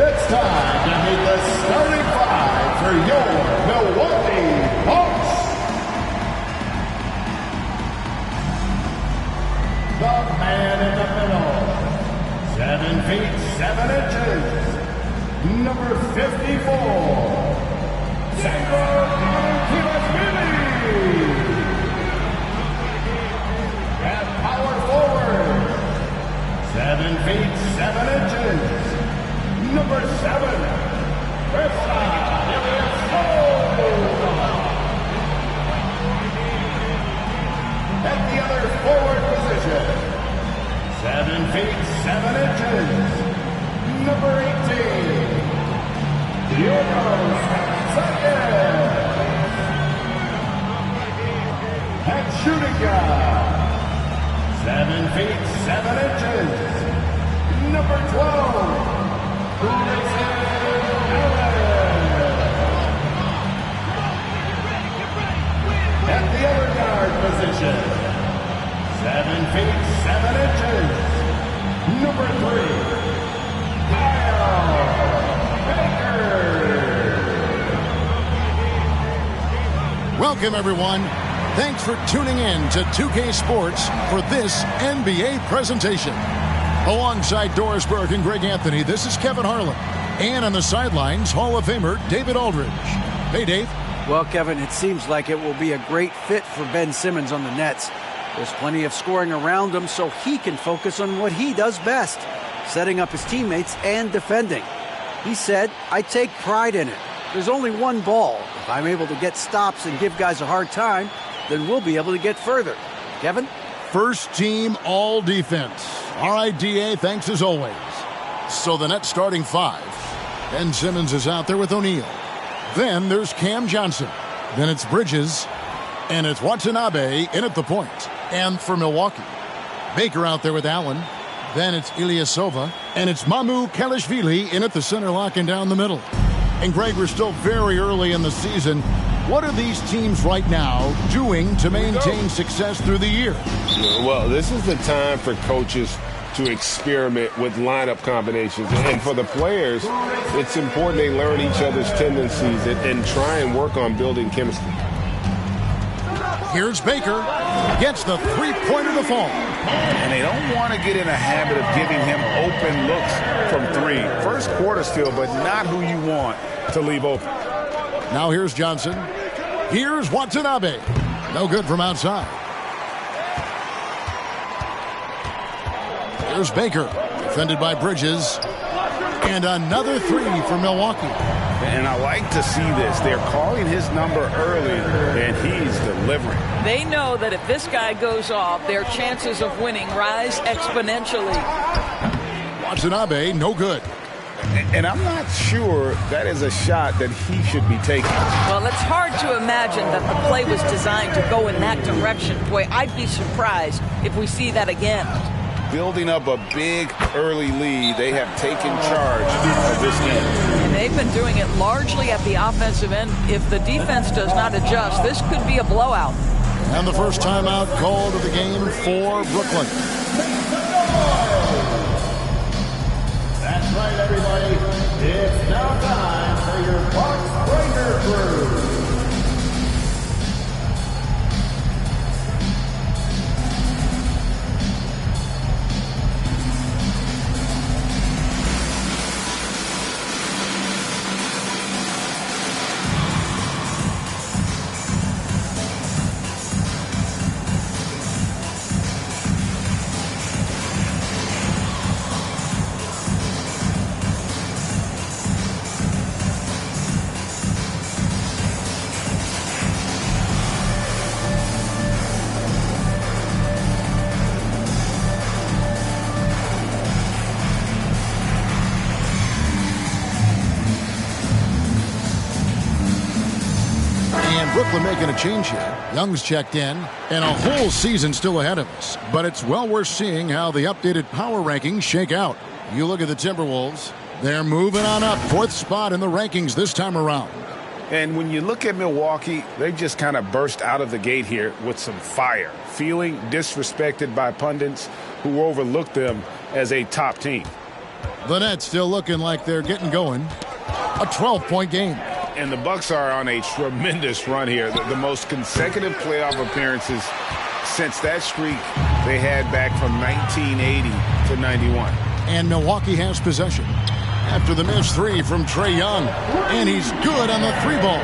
It's time to meet the starting five for your Milwaukee Bucks. The man in the middle, 7 feet 7 inches, number 54, at power forward, 7 feet 7 inches, number 7, at the other forward position, 7 feet 7 inches, number 18, at shooting guard, 7 feet 7 inches, number 12, at the other guard position, 7 feet 7 inches, number 3, Kyle Baker. Welcome, everyone. Thanks for tuning in to 2K Sports for this NBA presentation. Alongside Doris Burke and Greg Anthony, this is Kevin Harlan. And on the sidelines, Hall of Famer David Aldridge. Hey, Dave. Well, Kevin, it seems like it will be a great fit for Ben Simmons on the Nets. There's plenty of scoring around him so he can focus on what he does best, setting up his teammates and defending. He said, "I take pride in it. There's only one ball. If I'm able to get stops and give guys a hard time, then we'll be able to get further." Kevin? First team all defense. All right, DA, thanks as always. So the Nets starting five. Ben Simmons is out there with O'Neal. Then there's Cam Johnson. Then it's Bridges. And it's Watanabe in at the point. And for Milwaukee, Baker out there with Allen. Then it's Ilyasova. And it's Mamu Kalashvili in at the center, locking down the middle. And Greg, we're still very early in the season. What are these teams right now doing to maintain success through the year? Well, this is the time for coaches to experiment with lineup combinations. And for the players, it's important they learn each other's tendencies and try and work on building chemistry. Here's Baker. Gets the three-pointer to fall. And they don't want to get in a habit of giving him open looks from three. First quarter still, but not who you want to leave open. Now here's Johnson. Here's Watanabe. No good from outside. Here's Baker. Defended by Bridges. And another three for Milwaukee. And I like to see this. They're calling his number early, and he's delivering. They know that if this guy goes off, their chances of winning rise exponentially. Watanabe, no good. And I'm not sure that is a shot that he should be taking. Well, it's hard to imagine that the play was designed to go in that direction. Boy, I'd be surprised if we see that again. Building up a big early lead, they have taken charge of this game. And they've been doing it largely at the offensive end. If the defense does not adjust, this could be a blowout. And the first timeout called of the game for Brooklyn. That's right, everybody. It's now time for your Bucks Breaker Crew. Brooklyn making a change here. Young's checked in, and a whole season still ahead of us. But it's well worth seeing how the updated power rankings shake out. You look at the Timberwolves, they're moving on up. 4th spot in the rankings this time around. And when you look at Milwaukee, they just kind of burst out of the gate here with some fire, feeling disrespected by pundits who overlooked them as a top team. The Nets still looking like they're getting going. A 12-point game. And the Bucks are on a tremendous run here. The most consecutive playoff appearances since that streak they had back from 1980 to 91. And Milwaukee has possession after the missed three from Trae Young. And he's good on the three ball.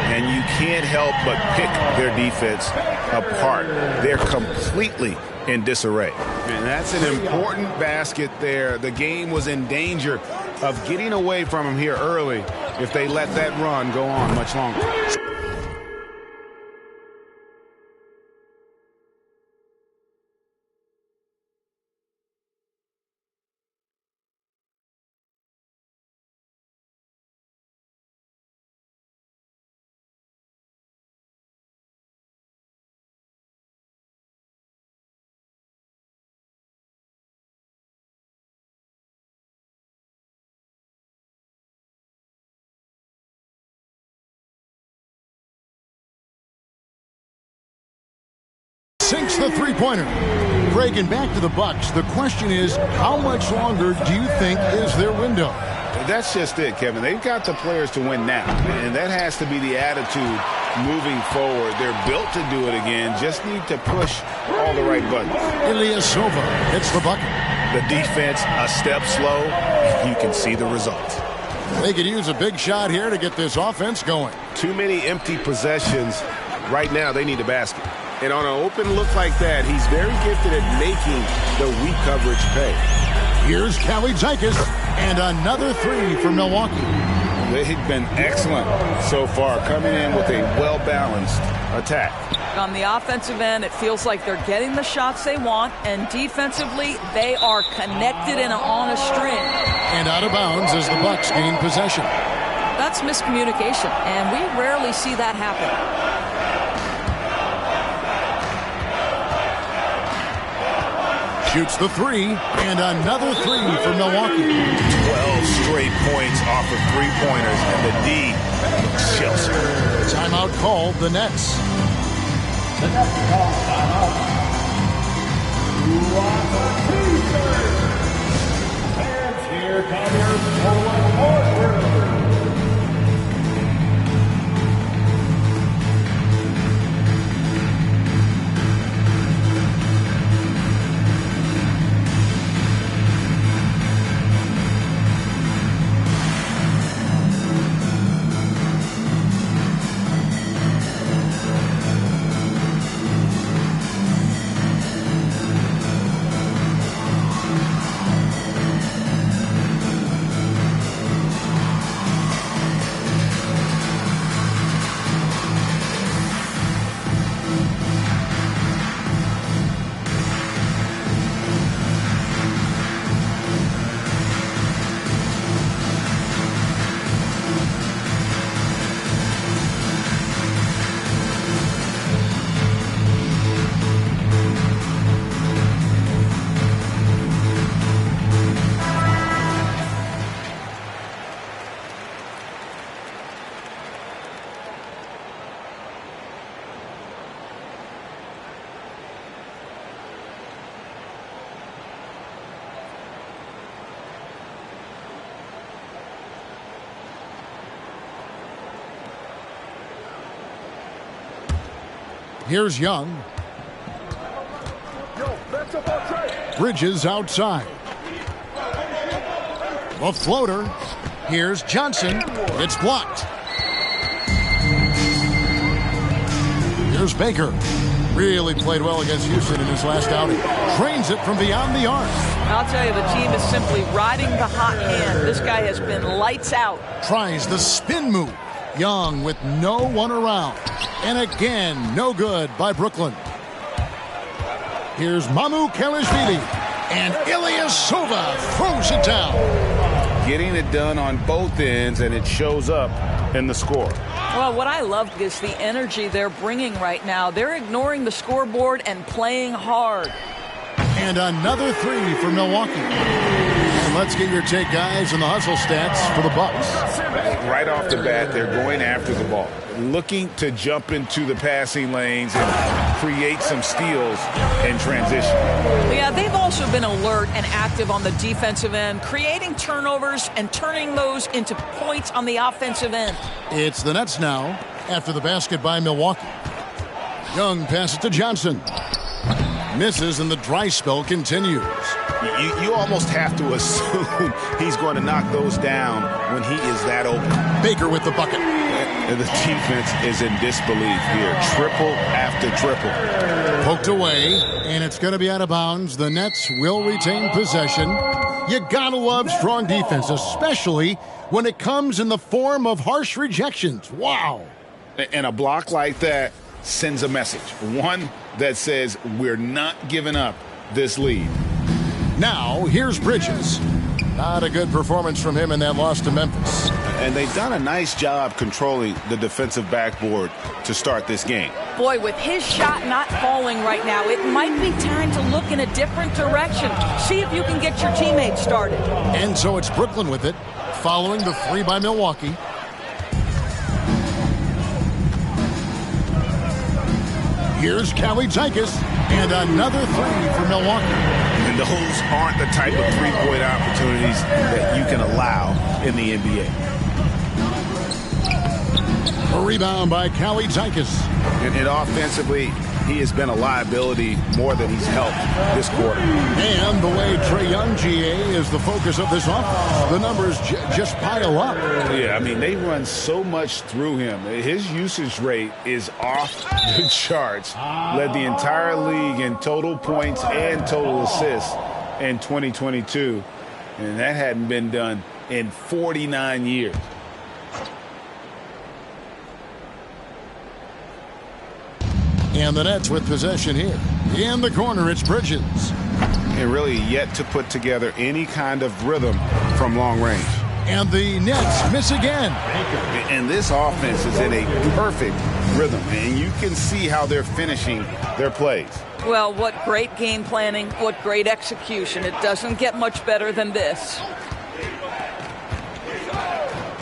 And you can't help but pick their defense apart. They're completely in disarray. And that's an important basket there. The game was in danger of getting away from him here early if they let that run go on much longer. Sinks the three-pointer. Breaking back to the Bucks, the question is, how much longer do you think is their window? That's just it, Kevin. They've got the players to win now, and that has to be the attitude moving forward. They're built to do it again, just need to push all the right buttons. Ilyasova hits the bucket. The defense a step slow, you can see the result. They could use a big shot here to get this offense going. Too many empty possessions. Right now, they need a basket. And on an open look like that, he's very gifted at making the weak coverage pay. Here's Kalaitzakis, and another three for Milwaukee. They've been excellent so far, coming in with a well-balanced attack. On the offensive end, it feels like they're getting the shots they want, and defensively, they are connected and on a string. And out of bounds as the Bucks gain possession. That's miscommunication, and we rarely see that happen. Shoots the three, and another three for Milwaukee. 12 straight points off of three-pointers, and the D looks Chelsea. Timeout called the Nets. The Nets call timeout. And here come your Poland Warriors. Here's Young. Bridges outside. The floater. Here's Johnson. It's blocked. Here's Baker. Really played well against Houston in his last outing. Drains it from beyond the arc. I'll tell you, the team is simply riding the hot hand. This guy has been lights out. Tries the spin move. Young with no one around. And again, no good by Brooklyn. Here's Mamoukelashvili. And Ilyasova throws it down. Getting it done on both ends, and it shows up in the score. Well, what I love is the energy they're bringing right now. They're ignoring the scoreboard and playing hard. And another three for Milwaukee. And let's get your take, guys, on the hustle stats for the Bucks. Right off the bat, they're going after the ball, looking to jump into the passing lanes and create some steals in transition. Yeah, they've also been alert and active on the defensive end, creating turnovers and turning those into points on the offensive end. It's the Nets now after the basket by Milwaukee. Young passes to Johnson. Misses and the dry spell continues. You almost have to assume he's going to knock those down when he is that open. Baker with the bucket. And the defense is in disbelief here. Triple after triple. Poked away, and it's going to be out of bounds. The Nets will retain possession. You gotta love strong defense, especially when it comes in the form of harsh rejections. Wow. And a block like that sends a message. One that says we're not giving up this lead. Now, here's Bridges. Not a good performance from him in that loss to Memphis. And they've done a nice job controlling the defensive backboard to start this game. Boy, with his shot not falling right now, it might be time to look in a different direction. See if you can get your teammates started. And so it's Brooklyn with it, following the three by Milwaukee. Here's Kalaitzakis, and another three for Milwaukee. And those aren't the type of three-point opportunities that you can allow in the NBA. A rebound by Kalaitzakis. And offensively, he has been a liability more than he's helped this quarter. And the way Trae Young, GA, is the focus of this offense. The numbers just pile up. Yeah, I mean, they run so much through him. His usage rate is off the charts. Led the entire league in total points and total assists in 2022. And that hadn't been done in 49 years. And the Nets with possession here. In the corner, it's Bridges. And really yet to put together any kind of rhythm from long range. And the Nets miss again. And this offense is in a perfect rhythm. And you can see how they're finishing their plays. Well, what great game planning, what great execution. It doesn't get much better than this.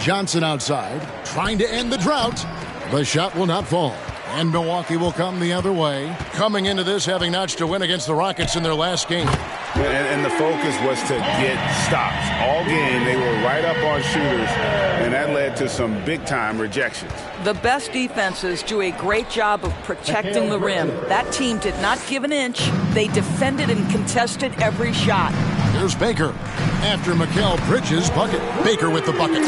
Johnson outside, trying to end the drought. The shot will not fall. And Milwaukee will come the other way. Coming into this, having notched a win against the Rockets in their last game. And the focus was to get stops. All game, they were right up on shooters, and that led to some big-time rejections. The best defenses do a great job of protecting the rim. That team did not give an inch. They defended and contested every shot. Here's Baker. After Mikal Bridges' bucket. Baker with the bucket.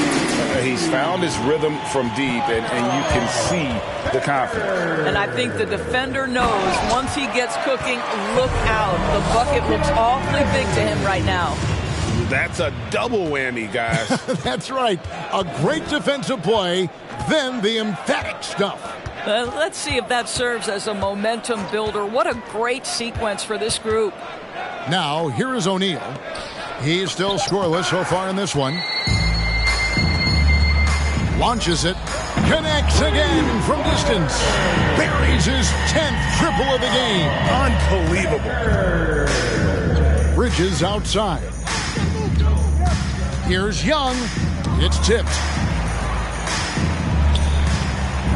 He's found his rhythm from deep, and you can see the confidence. And I think the defender knows once he gets cooking, look out. The bucket looks awfully big to him right now. That's a double whammy, guys. That's right. A great defensive play, then the emphatic stuff. Let's see if that serves as a momentum builder. What a great sequence for this group. Now, here is O'Neal. He's still scoreless so far in this one. Launches it. Connects again from distance. Buries his 10th triple of the game. Unbelievable. Bridges outside. Here's Young. It's tipped.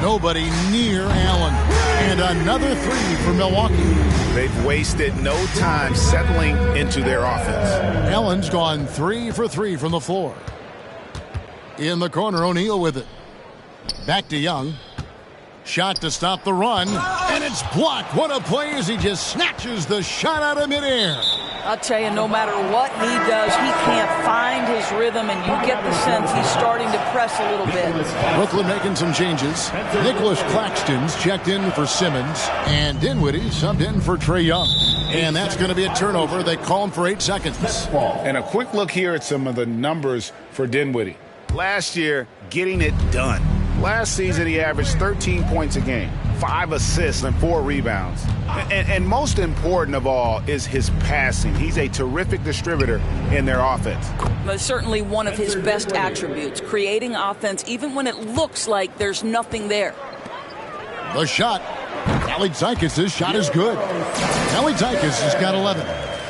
Nobody near Allen. And another three for Milwaukee. They've wasted no time settling into their offense. Allen's gone 3 for 3 from the floor. In the corner, O'Neal with it. Back to Young. Shot to stop the run. And it's blocked. What a play as he just snatches the shot out of midair. I'll tell you, no matter what he does, he can't find his rhythm, and you get the sense he's starting to press a little bit. Brooklyn making some changes. Nicholas Claxton's checked in for Simmons, and Dinwiddie subbed in for Trae Young. And that's going to be a turnover. They call him for 8 seconds. And a quick look here at some of the numbers for Dinwiddie. Last year, getting it done. Last season, he averaged 13 points a game, 5 assists, and 4 rebounds. And most important of all is his passing. He's a terrific distributor in their offense. But certainly one of his best attributes, creating offense even when it looks like there's nothing there. The shot. Kalaitzakis' shot is good. Kalaitzakis has got 11.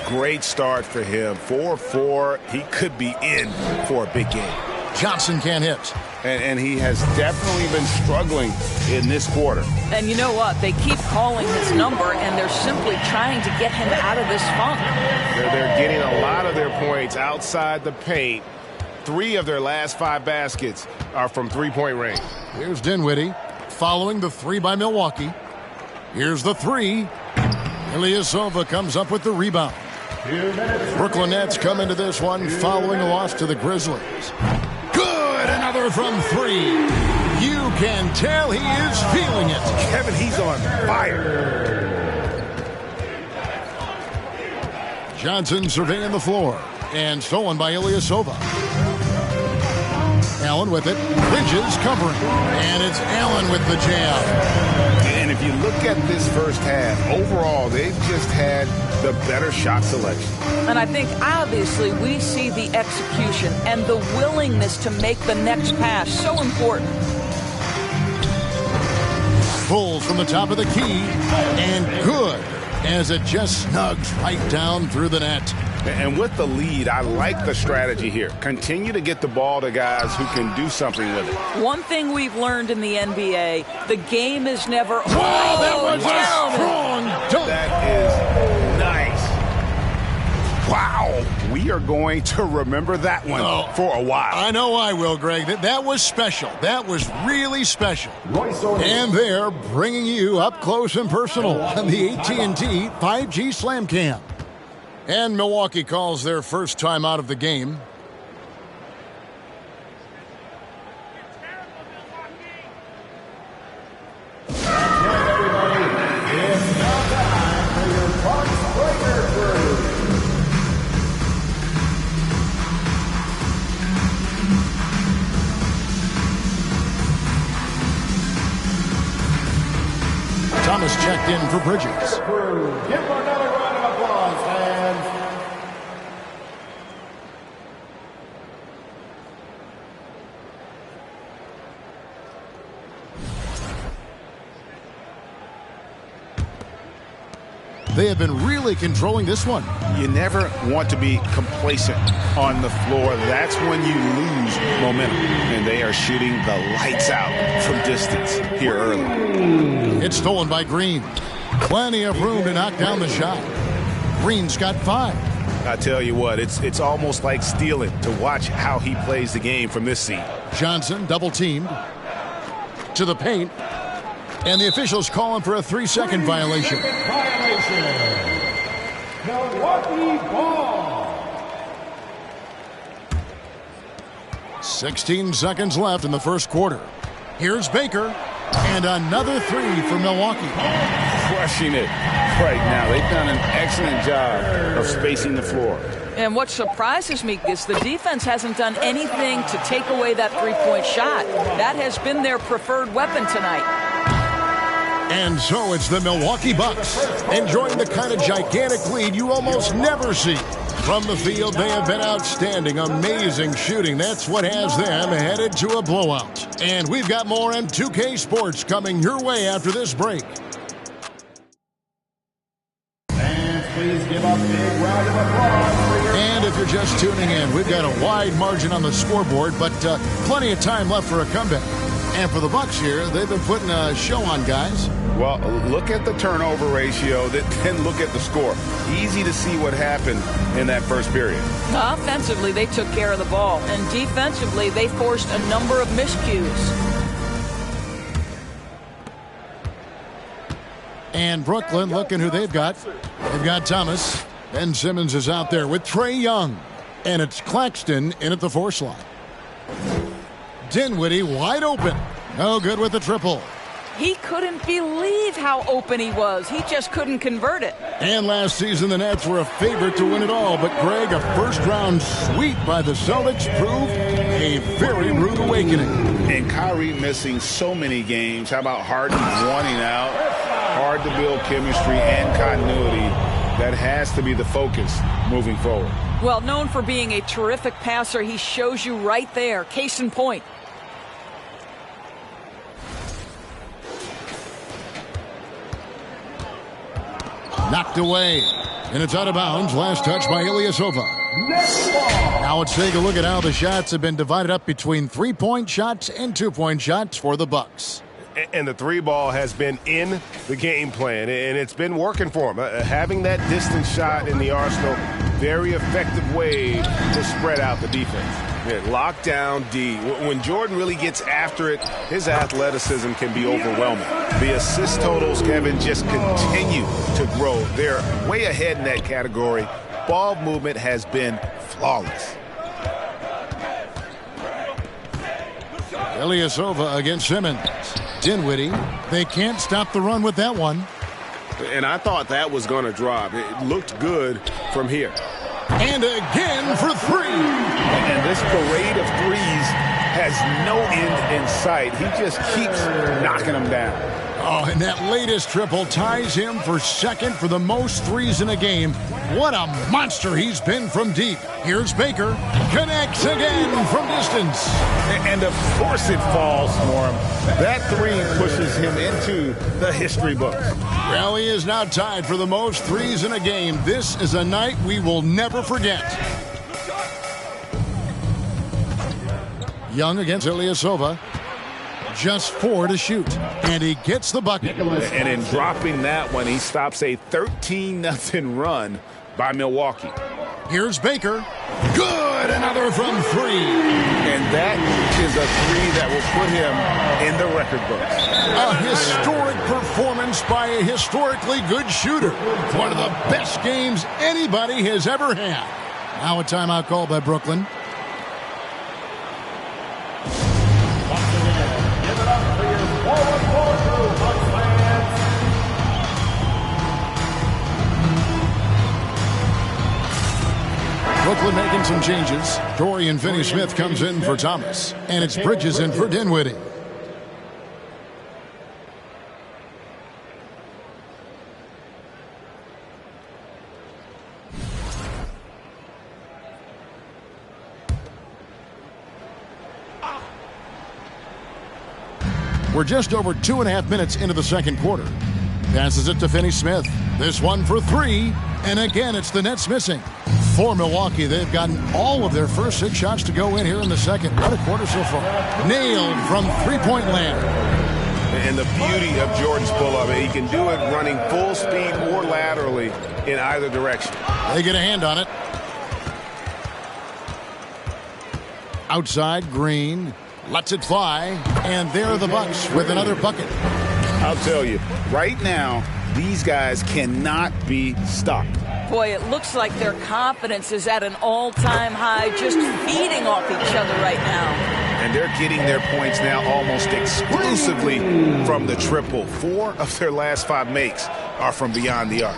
Great start for him. 4-4. He could be in for a big game. Johnson can't hit. and he has definitely been struggling in this quarter. And you know what? They keep calling his number, and they're simply trying to get him out of this funk. They're getting a lot of their points outside the paint. 3 of their last 5 baskets are from three-point range. Here's Dinwiddie following the 3 by Milwaukee. Here's the 3. Ilyasova comes up with the rebound. Brooklyn Nets come into this one following a loss to the Grizzlies. Good! Another from 3. You can tell he is feeling it. Kevin, he's on fire. Johnson surveying the floor. And stolen by Ilyasova. Allen with it. Bridges covering. And it's Allen with the jam. And if you look at this first half, overall, they've just had the better shot selection. And I think, obviously, we see the execution and the willingness to make the next pass so important. Pulls from the top of the key. And good, as it just snugs right down through the net. And with the lead, I like the strategy here. Continue to get the ball to guys who can do something with it. One thing we've learned in the NBA, the game is never... Wow, that was a strong dunk. That is nice. Wow. We are going to remember that one for a while. I know I will, Greg. That was special. That was really special. And they're bringing you up close and personal on the AT&T 5G Slam Cam. And Milwaukee calls their first time out of the game. Thomas checked in for Bridges. Give him another round of applause, fans. They have been really controlling this one. You never want to be complacent on the floor. That's when you lose momentum. And they are shooting the lights out from distance here early. It's stolen by Green. Plenty of room to knock down the shot. Green's got 5. I tell you what, it's almost like stealing to watch how he plays the game from this seat. Johnson double teamed to the paint. And the officials calling for a 3-second violation. Milwaukee ball. 16 seconds left in the first quarter. Here's Baker. And another 3 for Milwaukee. Crushing it right now. They've done an excellent job of spacing the floor. And what surprises me is the defense hasn't done anything to take away that three-point shot. That has been their preferred weapon tonight. And so it's the Milwaukee Bucks enjoying the kind of gigantic lead you almost never see. From the field, they have been outstanding, amazing shooting. That's what has them headed to a blowout. And we've got more M2K Sports coming your way after this break. Fans, please give a big round of applause for your... And if you're just tuning in, we've got a wide margin on the scoreboard, but plenty of time left for a comeback. And for the Bucks here, they've been putting a show on, guys. Well, look at the turnover ratio, then look at the score. Easy to see what happened in that first period. Offensively, they took care of the ball. And defensively, they forced a number of miscues. And Brooklyn, looking who they've got. They've got Thomas. Ben Simmons is out there with Trae Young. And it's Claxton in at the 4 slot. Dinwiddie wide open. No good with the triple. He couldn't believe how open he was. He just couldn't convert it. And last season, the Nets were a favorite to win it all. But, Greg, a first-round sweep by the Celtics proved a very rude awakening. And Kyrie missing so many games. How about Harden wanting out? Hard to build chemistry and continuity. That has to be the focus moving forward. Well, known for being a terrific passer, he shows you right there. Case in point. Knocked away. And it's out of bounds. Last touch by Ilyasova. Now let's take a look at how the shots have been divided up between 3-point shots and 2-point shots for the Bucks. And the 3-ball has been in the game plan, and it's been working for him. Having that distance shot in the arsenal, very effective way to spread out the defense. Yeah, lock down D. When Jordan really gets after it, his athleticism can be overwhelming. The assist totals, Kevin, just continue to grow. They're way ahead in that category. Ball movement has been flawless. Ilyasova against Simmons. Dinwiddie, they can't stop the run with that one. And I thought that was going to drop. It looked good from here. And again for three. And this parade of threes has no end in sight. He just keeps knocking them down. Oh, and that latest triple ties him for second for the most threes in a game. What a monster he's been from deep. Here's Baker. Connects again from distance. And of course it falls for him. That three pushes him into the history books. Well, he is now tied for the most threes in a game. This is a night we will never forget. Young against Ilyasova. Just 4 to shoot. And he gets the bucket. And in dropping that one, he stops a 13-0 run by Milwaukee. Here's Baker. Good! Another from 3. And that is a three that will put him in the record books. A historic performance by a historically good shooter. One of the best games anybody has ever had. Now a timeout call by Brooklyn. Brooklyn making some changes. Dorian Finney-Smith comes in for Thomas. And it's Bridges in for Dinwiddie. We're just over 2.5 minutes into the second quarter. Passes it to Finney-Smith. This one for 3. And again, it's the Nets missing. For Milwaukee, they've gotten all of their first 6 shots to go in here in the second. What a quarter so far. Nailed from 3-point land. And the beauty of Jordan's pull-up, he can do it running full speed or laterally in either direction. They get a hand on it. Outside, Green lets it fly. And there are the Bucks with another bucket. I'll tell you, right now, these guys cannot be stopped. Boy, it looks like their confidence is at an all-time high, just feeding off each other right now. And they're getting their points now almost exclusively from the triple. 4 of their last 5 makes are from beyond the arc.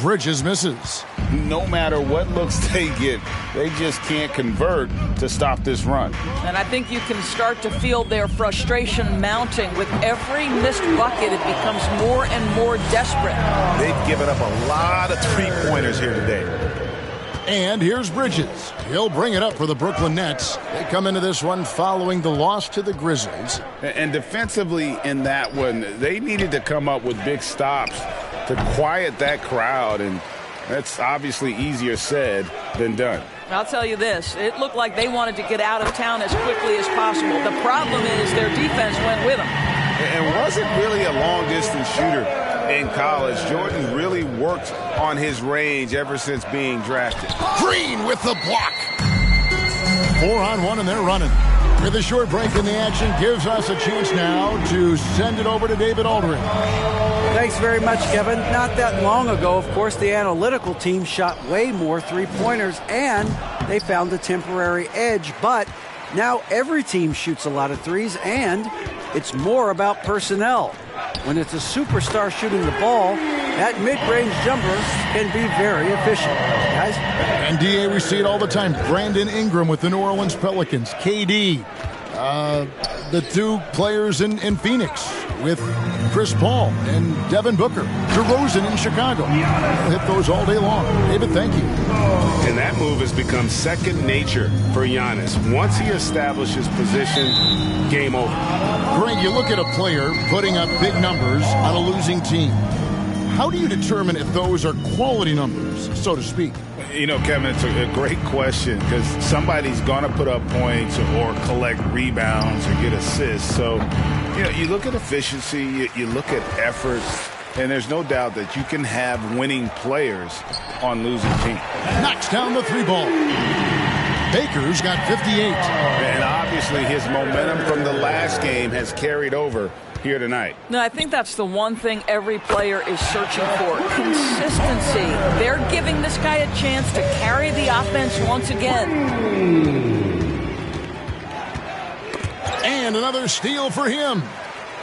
Bridges misses. No matter what looks they get, they just can't convert to stop this run. And I think you can start to feel their frustration mounting. With every missed bucket, it becomes more and more desperate. They've given up a lot of three-pointers here today. And here's Bridges. He'll bring it up for the Brooklyn Nets. They come into this one following the loss to the Grizzlies. And defensively in that one, they needed to come up with big stops to quiet that crowd, and that's obviously easier said than done. I'll tell you this, it looked like they wanted to get out of town as quickly as possible. The problem is their defense went with them. And wasn't really a long-distance shooter in college. Jordan really worked on his range ever since being drafted. Green with the block. 4-on-1, and they're running. With a short break in the action, gives us a chance now to send it over to David Aldridge. Thanks very much, Kevin. Not that long ago, of course, the analytical team shot way more three-pointers, and they found a temporary edge. But now every team shoots a lot of threes, and it's more about personnel. When it's a superstar shooting the ball, that mid-range jumper can be very efficient. Guys? And DA, we see it all the time. Brandon Ingram with the New Orleans Pelicans. KD. The 2 players in Phoenix with Chris Paul and Devin Booker. DeRozan in Chicago. We'll hit those all day long. David, thank you. And that move has become second nature for Giannis. Once he establishes position, game over. Greg, you look at a player putting up big numbers on a losing team. How do you determine if those are quality numbers, so to speak? You know, Kevin, it's a great question because somebody's going to put up points or collect rebounds or get assists. So, you know, you look at efficiency, you look at effort, and there's no doubt that you can have winning players on losing teams. Knocks down the three ball. Baker's got 58. And obviously his momentum from the last game has carried over here tonight. No, I think that's the one thing every player is searching for. Consistency. They're giving this guy a chance to carry the offense once again. And another steal for him.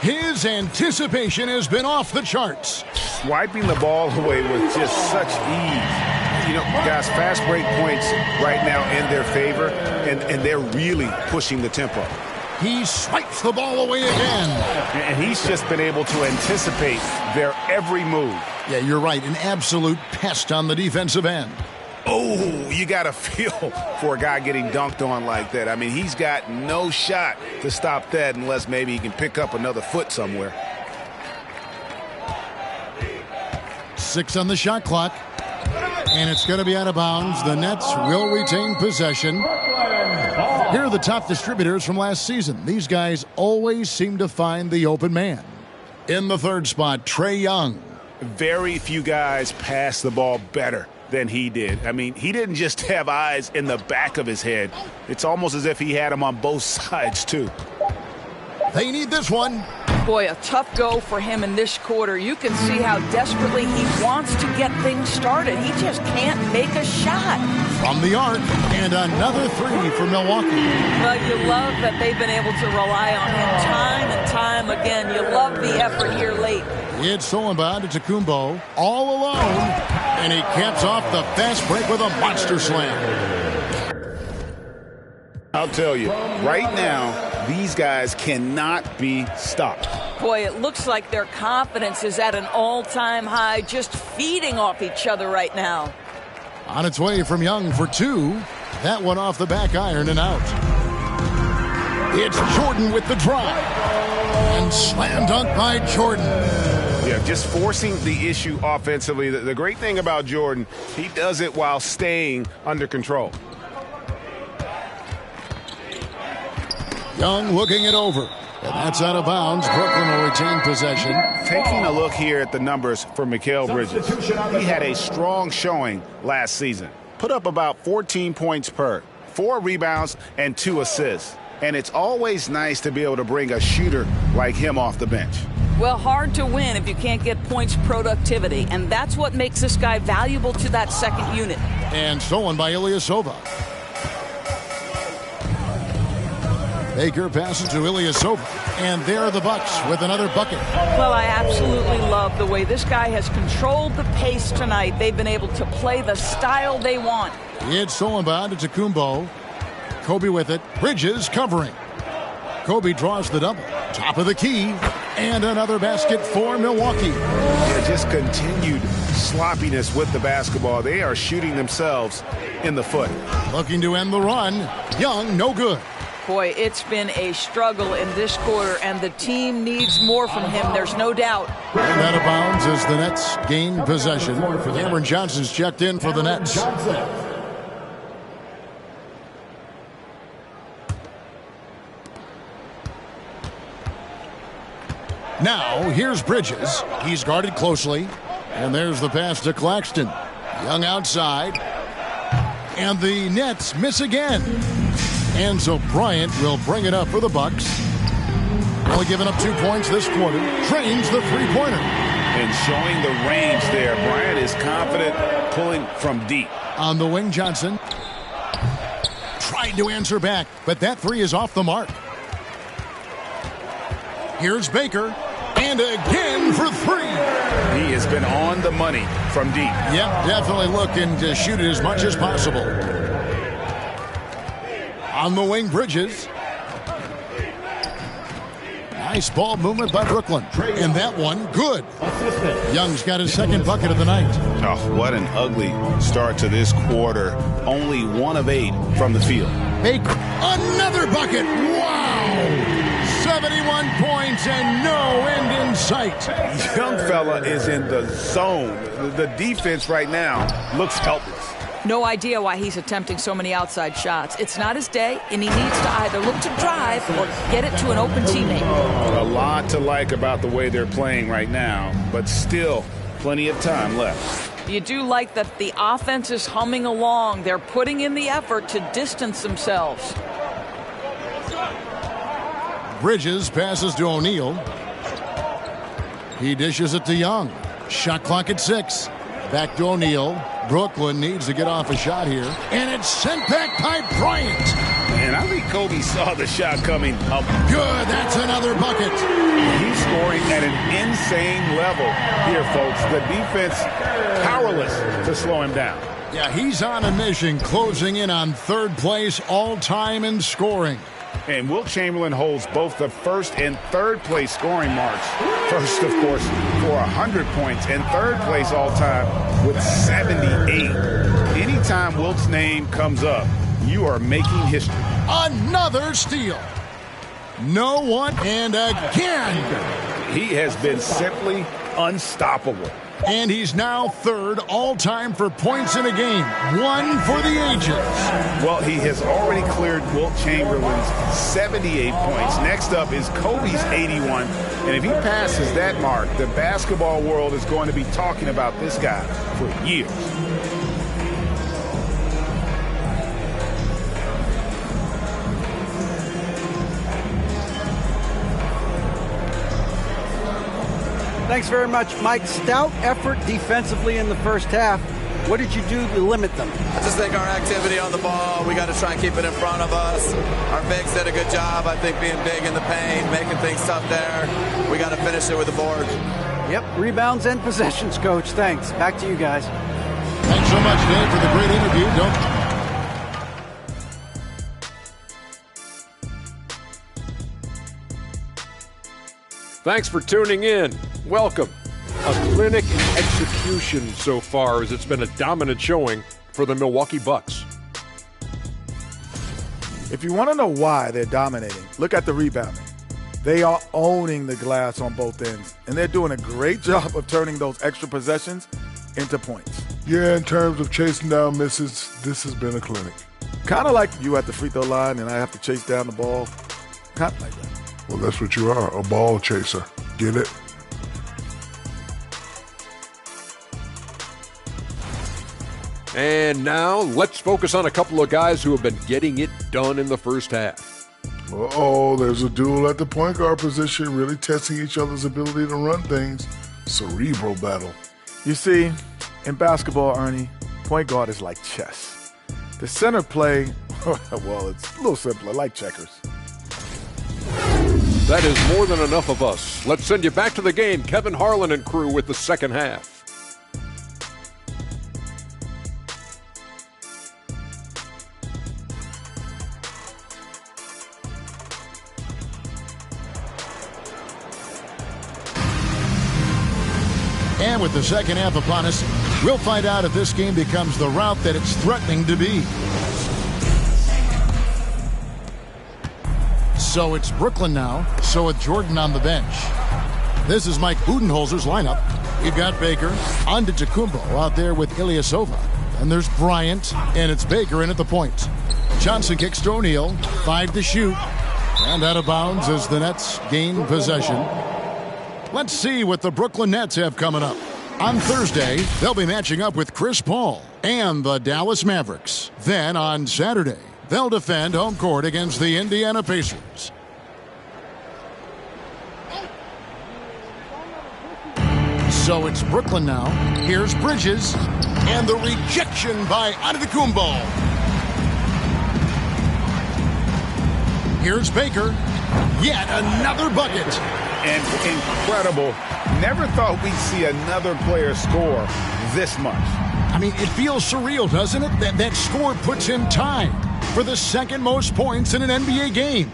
His anticipation has been off the charts. Swiping the ball away with just such ease. You know, guys, fast break points right now in their favor, and they're really pushing the tempo. He swipes the ball away again. And he's just been able to anticipate their every move. Yeah, you're right. An absolute pest on the defensive end. Oh, you got to feel for a guy getting dunked on like that. I mean, he's got no shot to stop that unless maybe he can pick up another foot somewhere. 6 on the shot clock. And it's going to be out of bounds. The Nets will retain possession. Here are the top distributors from last season. These guys always seem to find the open man. In the third spot, Trae Young. Very few guys pass the ball better than he did. I mean, he didn't just have eyes in the back of his head. It's almost as if he had them on both sides, too. They need this one. Boy, a tough go for him in this quarter. You can see how desperately he wants to get things started. He just can't make a shot. From the arc, and another three for Milwaukee. Well, you love that they've been able to rely on him time and time again. You love the effort here late. It's Solomon to Tacumbo all alone, and he caps off the fast break with a monster slam. I'll tell you, right now, these guys cannot be stopped. Boy, it looks like their confidence is at an all-time high, just feeding off each other right now. On its way from Young for 2. That one off the back iron and out. It's Jordan with the drive. And slam dunk by Jordan. Yeah, just forcing the issue offensively. The great thing about Jordan, he does it while staying under control. Young looking it over. And that's out of bounds. Brooklyn will retain possession. Taking a look here at the numbers for Mikal Bridges. He had a strong showing last season. Put up about 14 points per, 4 rebounds, and 2 assists. And it's always nice to be able to bring a shooter like him off the bench. Well, hard to win if you can't get points productivity. And that's what makes this guy valuable to that second unit. And stolen by Ilyasova. Baker passes to Ilyasova. And there are the Bucks with another bucket. Well, I absolutely love the way this guy has controlled the pace tonight. They've been able to play the style they want. It's Solomon to Tacumbo. Kobe with it. Bridges covering. Kobe draws the double. Top of the key. And another basket for Milwaukee. Yeah, just continued sloppiness with the basketball. They are shooting themselves in the foot. Looking to end the run. Young, no good. Boy, it's been a struggle in this quarter, and the team needs more from him. There's no doubt. And out of bounds as the Nets gain possession. Cameron Johnson's checked in for the Nets. Now, here's Bridges. He's guarded closely. And there's the pass to Claxton. Young outside. And the Nets miss again. And so Bryant will bring it up for the Bucks. Only giving up 2 points this quarter. Trains the three-pointer. And showing the range there. Bryant is confident pulling from deep. On the wing, Johnson. Tried to answer back, but that three is off the mark. Here's Baker. And again for 3. He has been on the money from deep. Yep, definitely looking to shoot it as much as possible. On the wing, Bridges. Nice ball movement by Brooklyn. And that one, good. Young's got his second bucket of the night. Oh, what an ugly start to this quarter. Only 1 of 8 from the field. Baker, another bucket. Wow. 71 points and no end in sight. Young fella is in the zone. The defense right now looks helpless. No idea why he's attempting so many outside shots. It's not his day, and he needs to either look to drive or get it to an open teammate. A lot to like about the way they're playing right now, but still plenty of time left. You do like that the offense is humming along. They're putting in the effort to distance themselves. Bridges passes to O'Neal. He dishes it to Young. Shot clock at 6. Back to O'Neal. Brooklyn needs to get off a shot here. And it's sent back by Bryant. And I think Kobe saw the shot coming up. Good, that's another bucket. He's scoring at an insane level here, folks. The defense powerless to slow him down. Yeah, he's on a mission, closing in on third place all-time in scoring. And Wilt Chamberlain holds both the first and third place scoring marks. First, of course, for 100 points, and third place all-time with 78. Anytime Wilt's name comes up, you are making history. Another steal. No one, and again. He has been simply unstoppable. And he's now third all-time for points in a game. One for the ages. Well, he has already cleared Wilt Chamberlain's 78 points. Next up is Kobe's 81. And if he passes that mark, the basketball world is going to be talking about this guy for years. Thanks very much, Mike. Stout effort defensively in the first half. What did you do to limit them? I just think our activity on the ball, we got to try and keep it in front of us. Our bigs did a good job, I think, being big in the paint, making things tough there. We got to finish it with the board. Yep, rebounds and possessions, Coach. Thanks. Back to you guys. Thanks so much, Dave, for the great interview. Thanks for tuning in. Welcome. A clinic in execution so far, as it's been a dominant showing for the Milwaukee Bucks. If you want to know why they're dominating, look at the rebounding. They are owning the glass on both ends, and they're doing a great job of turning those extra possessions into points. Yeah, in terms of chasing down misses, this has been a clinic. Kind of like you at the free throw line and I have to chase down the ball. Kind of like that. Well, that's what you are, a ball chaser. Get it? And now let's focus on a couple of guys who have been getting it done in the first half. Uh-oh, there's a duel at the point guard position, really testing each other's ability to run things. Cerebral battle. You see, in basketball, Ernie, point guard is like chess. The center play, well, it's a little simpler, like checkers. That is more than enough of us. Let's send you back to the game. Kevin Harlan and crew with the second half. And with the second half upon us, we'll find out if this game becomes the route that it's threatening to be. So it's Brooklyn now, so with Jordan on the bench. This is Mike Budenholzer's lineup. We've got Baker, Antetokounmpo out there with Ilyasova. And there's Bryant, and it's Baker in at the point. Johnson kicks to O'Neal, 5 to shoot. And out of bounds as the Nets gain possession. Let's see what the Brooklyn Nets have coming up. On Thursday, they'll be matching up with Chris Paul and the Dallas Mavericks. Then on Saturday, they'll defend home court against the Indiana Pacers. So it's Brooklyn now. Here's Bridges. And the rejection by Antetokounmpo. Here's Baker. Yet another bucket. And incredible. Never thought we'd see another player score this much. I mean, it feels surreal, doesn't it? That score puts in time for the second most points in an NBA game.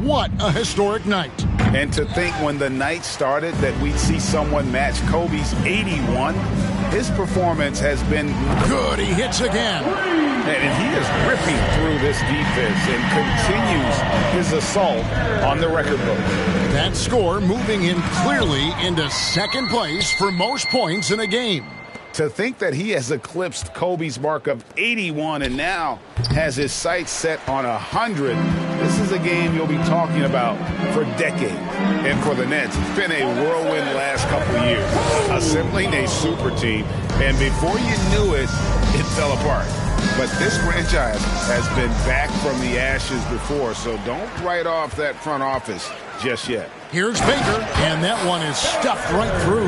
What a historic night. And to think when the night started that we'd see someone match Kobe's 81, his performance has been good. He hits again. And he is ripping through this defense and continues his assault on the record book. That score moving him clearly into second place for most points in a game. To think that he has eclipsed Kobe's mark of 81 and now has his sights set on 100, this is a game you'll be talking about for decades. And for the Nets, it's been a whirlwind last couple of years, assembling a super team, and before you knew it, it fell apart. But this franchise has been back from the ashes before, so don't write off that front office just yet. Here's Baker, and that one is stuffed right through.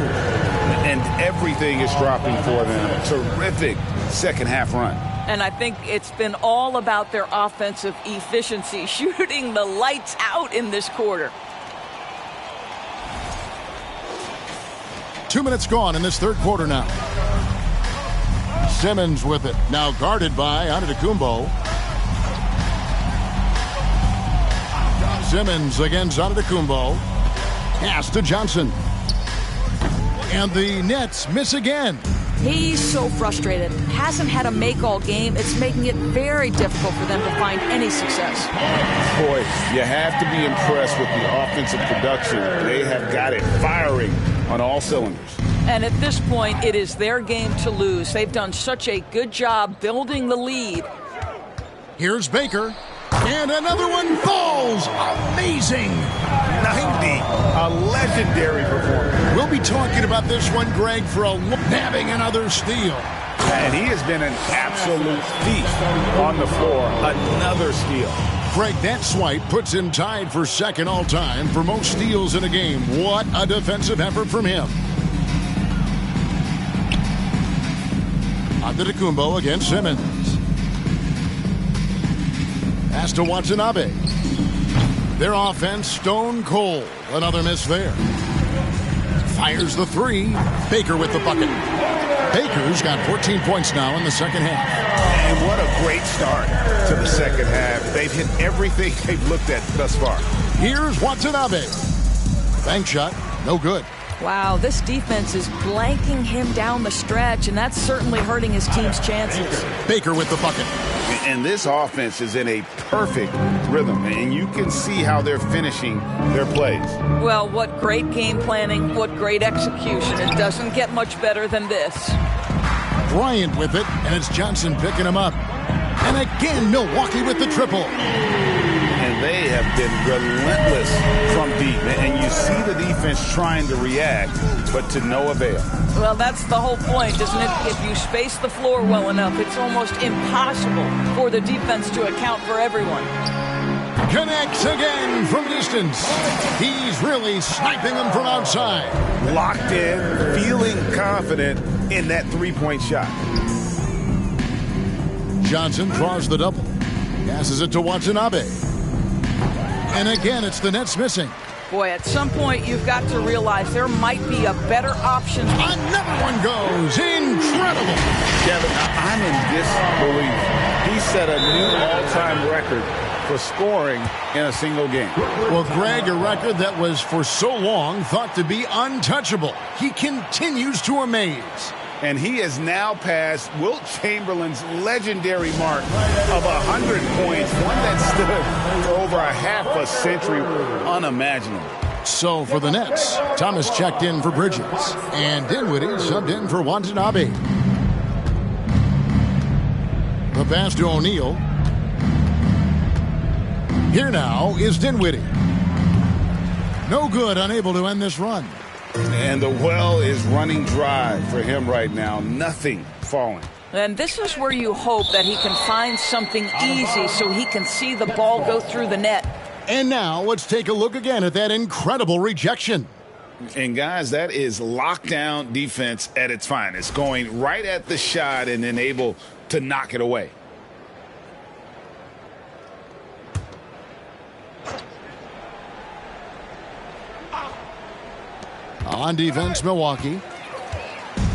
And everything is dropping for them. Terrific second half run. And I think it's been all about their offensive efficiency, shooting the lights out in this quarter. 2 minutes gone in this third quarter now. Simmons with it. Now guarded by Antetokounmpo. Simmons against Antetokounmpo. Pass to Johnson. And the Nets miss again. He's so frustrated. Hasn't had a make all game. It's making it very difficult for them to find any success. Boy, you have to be impressed with the offensive production. They have got it firing on all cylinders. And at this point, it is their game to lose. They've done such a good job building the lead. Here's Baker. And another one falls. Amazing. 90. A legendary performance. We'll be talking about this one, Greg, for a having another steal. And he has been an absolute thief on the floor. Another steal. Greg, that swipe puts him tied for second all-time for most steals in a game. What a defensive effort from him. Antetokounmpo against Simmons. Pass to Watanabe. Their offense stone cold. Another miss there. Fires the three. Baker with the bucket. Baker's got 14 points now in the second half. And what a great start to the second half. They've hit everything they've looked at thus far. Here's Watanabe. Bank shot. No good. Wow, this defense is blanking him down the stretch, and that's certainly hurting his team's chances. Baker with the bucket. And this offense is in a perfect rhythm, and you can see how they're finishing their plays. Well, what great game planning, what great execution. It doesn't get much better than this. Bryant with it, and it's Johnson picking him up. And again, Milwaukee with the triple. And they have been relentless from deep. And you see the defense trying to react, but to no avail. Well, that's the whole point, isn't it? If you space the floor well enough, it's almost impossible for the defense to account for everyone. Connects again from distance. He's really sniping them from outside. Locked in, feeling confident in that three-point shot. Johnson draws the double. Passes it to Watanabe. And again, it's the Nets missing. Boy, at some point, you've got to realize there might be a better option. Another one goes. Incredible. Kevin, I'm in disbelief. He set a new all-time record for scoring in a single game. Well, Greg, a record that was for so long thought to be untouchable. He continues to amaze. And he has now passed Wilt Chamberlain's legendary mark of 100 points, one that stood for over a half a century. Unimaginable. So for the Nets, Thomas checked in for Bridges, and Dinwiddie subbed in for Watanabe. The pass to O'Neal. Here now is Dinwiddie. No good, unable to end this run. And the well is running dry for him right now. Nothing falling. And this is where you hope that he can find something easy so he can see the ball go through the net. And now let's take a look again at that incredible rejection. And guys, that is lockdown defense at its finest. Going right at the shot and then able to knock it away. On defense, Milwaukee.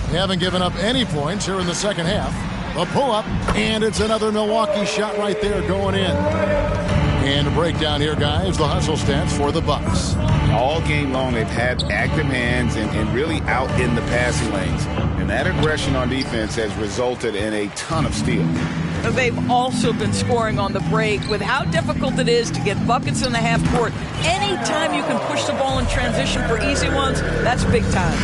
They haven't given up any points here in the second half. A pull-up, and it's another Milwaukee shot right there going in. And a breakdown here, guys. The hustle stats for the Bucks. All game long, they've had active hands and really out in the passing lanes. And that aggression on defense has resulted in a ton of steals. they've also been scoring on the break. With how difficult it is to get buckets in the half court, anytime you can push the ball in transition for easy ones, that's big time.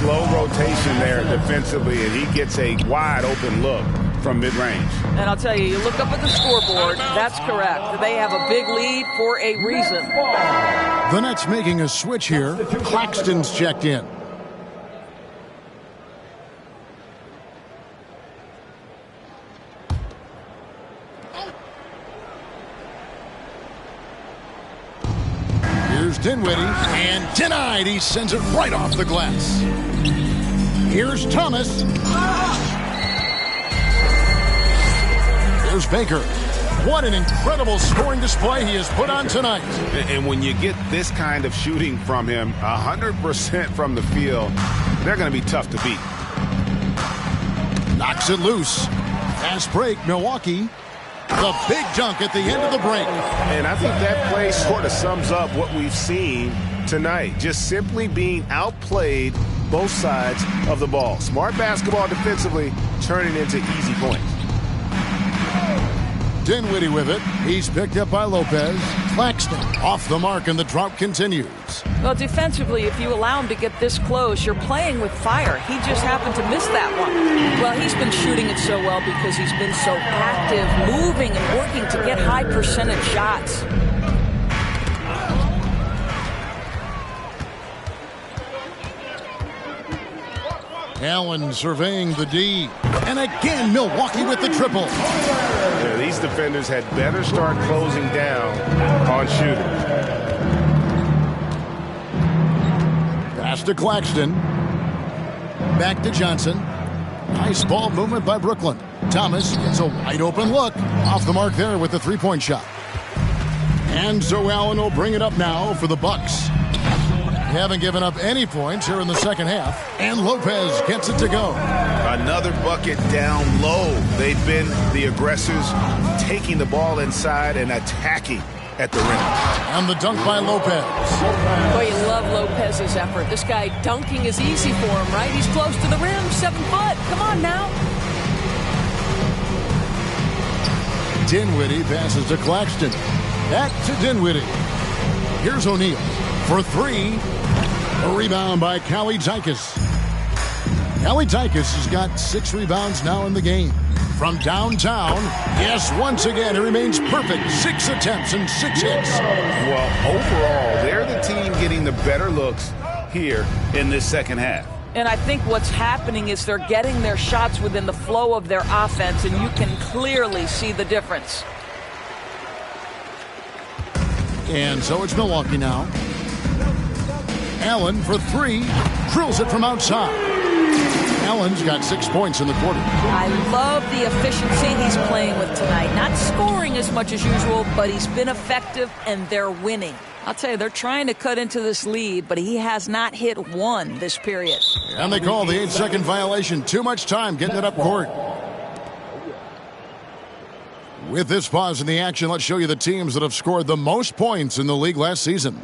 Slow rotation there defensively, and he gets a wide open look from mid-range. And I'll tell you, you look up at the scoreboard, that's correct. They have a big lead for a reason. The Nets making a switch here. Claxton's checked in. Here's Dinwiddie, and denied. He sends it right off the glass. Here's Thomas. Here's Baker. What an incredible scoring display he has put on tonight. And when you get this kind of shooting from him, 100% from the field, they're going to be tough to beat. Knocks it loose. Fast break, Milwaukee. The big dunk at the end of the break. And I think that play sort of sums up what we've seen tonight. Just simply being outplayed both sides of the ball. Smart basketball defensively, turning into easy points. Dinwiddie with it. He's picked up by Lopez. Claxton off the mark, and the drought continues. Well, defensively, if you allow him to get this close, you're playing with fire. He just happened to miss that one. Well, he's been shooting it so well because he's been so active, moving and working to get high percentage shots. Allen surveying the D. And again, Milwaukee with the triple. Yeah, these defenders had better start closing down on shooting. Pass to Claxton. Back to Johnson. Nice ball movement by Brooklyn. Thomas gets a wide open look. Off the mark there with the three-point shot. And so Allen will bring it up now for the Bucks. They haven't given up any points here in the second half. And Lopez gets it to go. Another bucket down low. They've been the aggressors, taking the ball inside and attacking at the rim. And the dunk by Lopez. Boy, you love Lopez's effort. This guy dunking is easy for him, right? He's close to the rim, 7 foot. Come on now. Dinwiddie passes to Claxton. Back to Dinwiddie. Here's O'Neal for three. A rebound by Kalaitzakis. Kalaitzakis has got 6 rebounds now in the game. From downtown, yes, once again, he remains perfect. 6 attempts and 6 hits. Well, overall, they're the team getting the better looks here in this second half. And I think what's happening is they're getting their shots within the flow of their offense, and you can clearly see the difference. And so it's Milwaukee now. Allen for 3, drills it from outside. Allen's got 6 points in the quarter. I love the efficiency he's playing with tonight. Not scoring as much as usual, but he's been effective, and they're winning. I'll tell you, they're trying to cut into this lead, but he has not hit one this period. And they call the 8-second violation. Too much time getting it up court. With this pause in the action, let's show you the teams that have scored the most points in the league last season.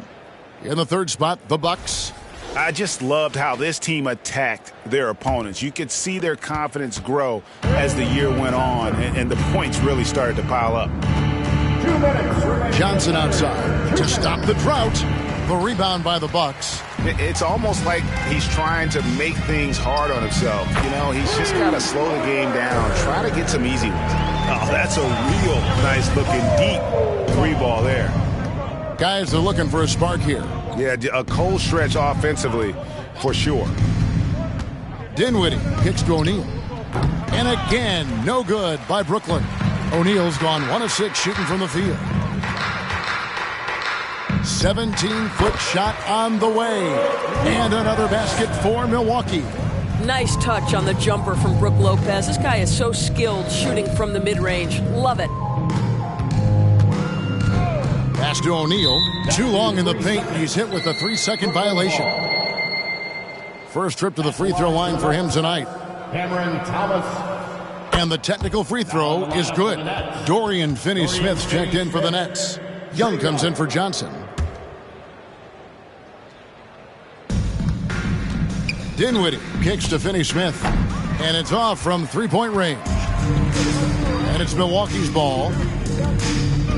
In the third spot, the Bucks. I just loved how this team attacked their opponents. You could see their confidence grow as the year went on, and the points really started to pile up. 2 minutes. Johnson outside to stop the drought. The rebound by the Bucks. It's almost like he's trying to make things hard on himself. You know, he's just got to slow the game down, try to get some easy ones. Oh, that's a real nice-looking deep 3-ball there. Guys, they're looking for a spark here. Yeah, a cold stretch offensively for sure. Dinwiddie kicks to O'Neal. And again, no good by Brooklyn. O'Neal's gone 1 of 6 shooting from the field. 17-foot shot on the way. And another basket for Milwaukee. Nice touch on the jumper from Brook Lopez. This guy is so skilled shooting from the mid-range. Love it. Pass to O'Neal. Too long in the paint. He's hit with a 3-second violation. First trip to the free throw line for him tonight. Cameron Thomas. And the technical free throw is good. Dorian Finney-Smith's checked in for the Nets. Young comes in for Johnson. Dinwiddie kicks to Finney-Smith. And it's off from 3-point range. And And it's Milwaukee's ball.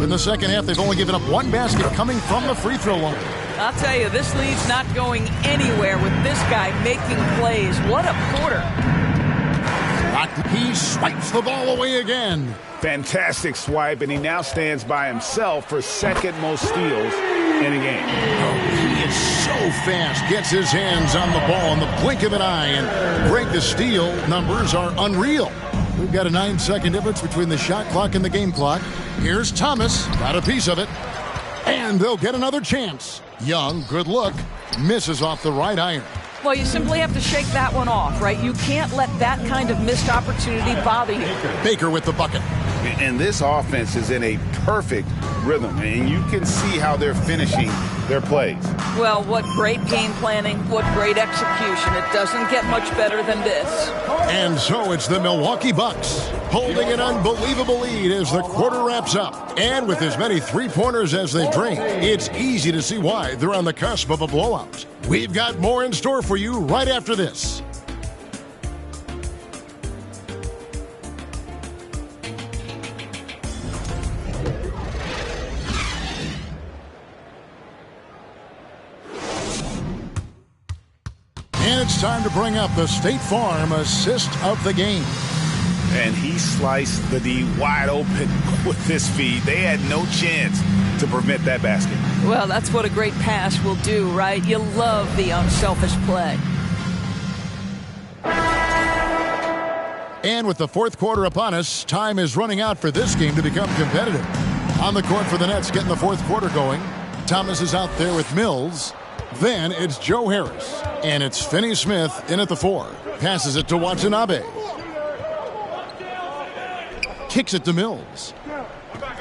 In the second half, they've only given up one basket coming from the free throw line. I'll tell you, this lead's not going anywhere with this guy making plays. What a quarter. He swipes the ball away again. Fantastic swipe, and he now stands by himself for second most steals in a game. Oh, he is so fast. Gets his hands on the ball in the blink of an eye. And Greg, the steal numbers are unreal. We've got a 9-second difference between the shot clock and the game clock. Here's Thomas. Got a piece of it. And they'll get another chance. Young, good look. Misses off the right iron. Well, you simply have to shake that one off, right? You can't let that kind of missed opportunity bother you. Baker with the bucket. And this offense is in a perfect rhythm, and you can see how they're finishing their plays. Well, what great game planning, what great execution. It doesn't get much better than this. And so it's the Milwaukee Bucks holding an unbelievable lead as the quarter wraps up. And with as many three-pointers as they drain, it's easy to see why they're on the cusp of a blowout. We've got more in store for you right after this. And it's time to bring up the State Farm assist of the game. And he sliced the D wide open with his feet. They had no chance to prevent that basket. Well, that's what a great pass will do, right? You love the unselfish play. And with the fourth quarter upon us, time is running out for this game to become competitive. On the court for the Nets, getting the fourth quarter going. Thomas is out there with Mills. Then it's Joe Harris. And it's Finney-Smith in at the 4. Passes it to Watanabe. Kicks it to Mills.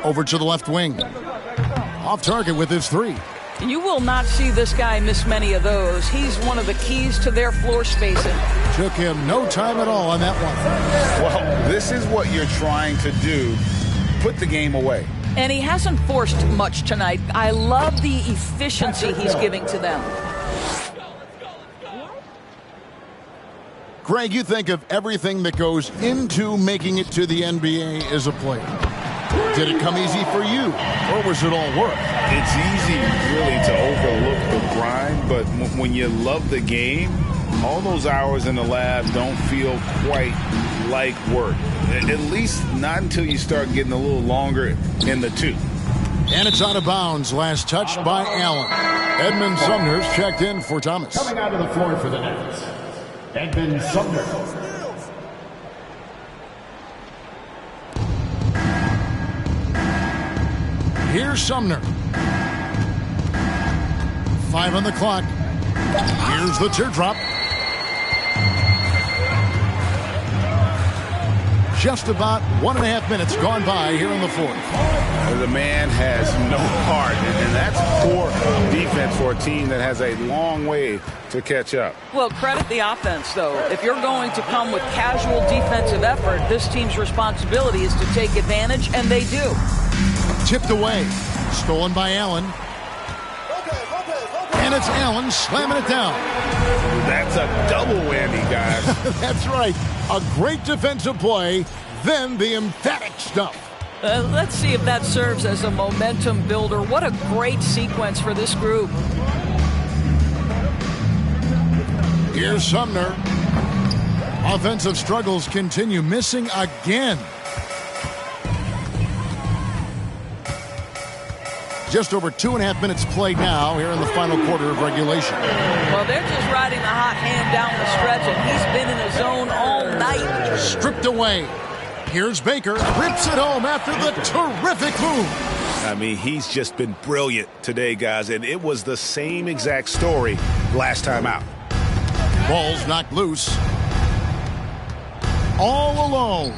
Over to the left wing. Off target with his 3. You will not see this guy miss many of those. He's one of the keys to their floor spacing. Took him no time at all on that one. Well, this is what you're trying to do. Put the game away. And he hasn't forced much tonight. I love the efficiency he's giving to them. Greg, you think of everything that goes into making it to the NBA as a player. Did it come easy for you, or was it all work? It's easy, really, to overlook the grind, but when you love the game, all those hours in the lab don't feel quite like work. At least not until you start getting a little longer in the tooth. And it's out of bounds. Last touch by Allen. Edmund Sumner's checked in for Thomas. Coming out of the floor for the Nets, Edmund Sumner. Here's Sumner. 5 on the clock. Here's the teardrop. Just about 1.5 minutes gone by here in the fourth. The man has no heart, and that's poor defense for a team that has a long way to catch up. Well, credit the offense, though. If you're going to come with casual defensive effort, this team's responsibility is to take advantage, and they do. Tipped away. Stolen by Allen. And it's Allen slamming it down. That's a double whammy, guys. That's right. A great defensive play, then the emphatic stuff. Let's see if that serves as a momentum builder. What a great sequence for this group. Here's Sumner. Offensive struggles continue, missing again. Just over 2.5 minutes played now here in the final quarter of regulation. Well, they're just riding the hot hand down the stretch, and he's been in his zone all night. Stripped away. Here's Baker. Rips it home after the terrific move. I mean, he's just been brilliant today, guys, and it was the same exact story last time out. Ball's knocked loose. All alone.